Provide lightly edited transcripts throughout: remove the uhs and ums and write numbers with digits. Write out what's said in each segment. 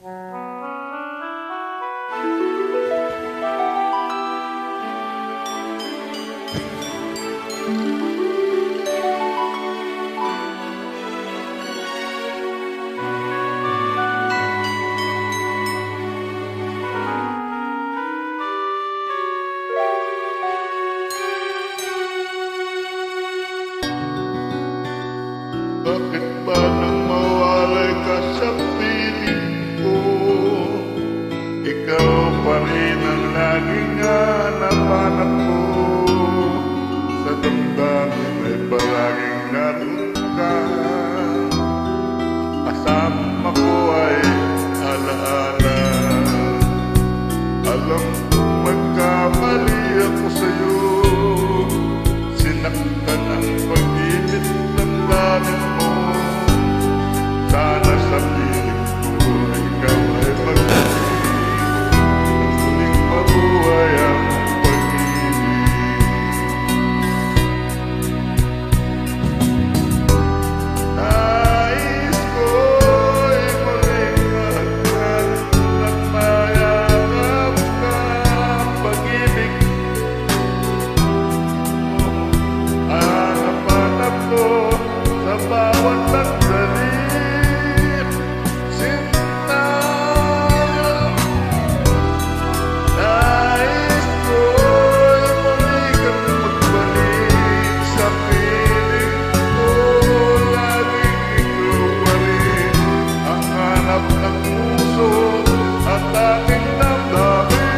Bakit ba nang mawalay ka sa piling ko? Ikaw pa rin ang laging hanap-hanap ko. Sa damdamin ay palaging naroon ka. Kasama ko ay alaala. Alam kong magkamali ako sa'yo. Sinaktan ang pag-ibig ng lalim mo. Sana sa piling ko ikaw ay magiging muling mabuhay ang pag-ibig. Nais ko'y muling magkat at mayakap ka. Pag-ibig hanap-hanap ko sa bawat sandali. Sinta, nais ko'y muli kang magbalik sa piling ko. Laging ikaw pa rin ang hanap ng puso at aking damdamin.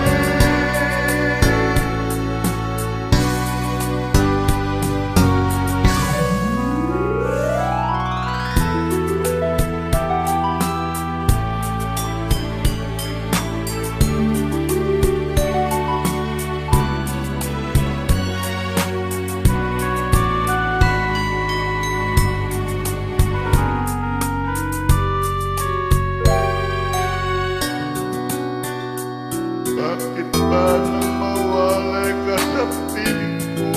Bakit ba nang mawalay ka sa piling ko?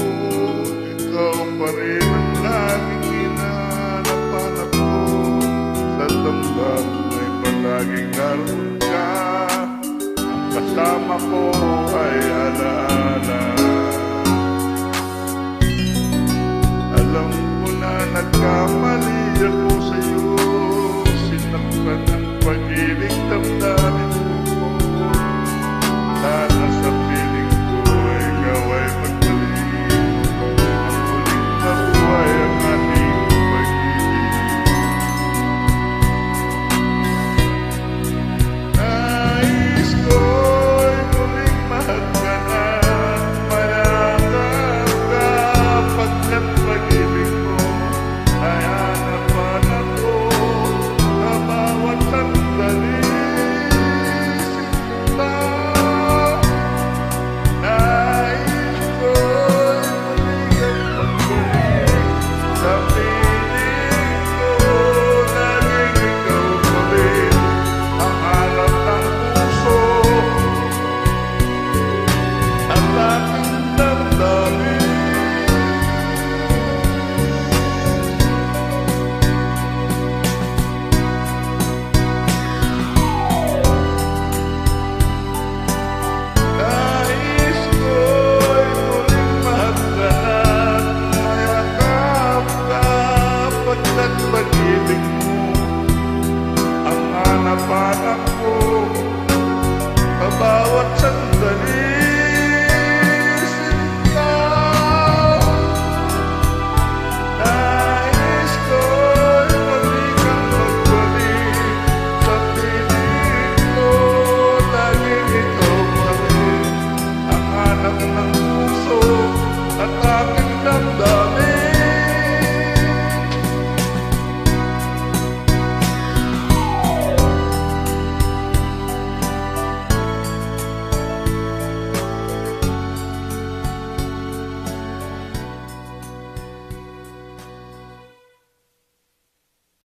Ikaw pa rin ang laging hinahanap-hanap ko. Sa damdamin ay palaging naroon ka. Ang kasama ko ay alaala. Alam ko na nagkamali ako sa'yo. Sinaktan ang pag-ibig damdamin mo. Sana sa piling ko ikaw ay magbalik. Muling mabuhay ang ating pag-ibig. Nais ko'y muling mahagkanan, mayakap ka. Pagkat pag-ibig mo ay hanap-hanap ko sa bawat sandali. Pag-ibig mo ang hanap-hanap ko sa bawat sandali. Sinta, nais ko'y muli kang magbalik sa piling ko. Laging ikaw pa rin ang hanap ng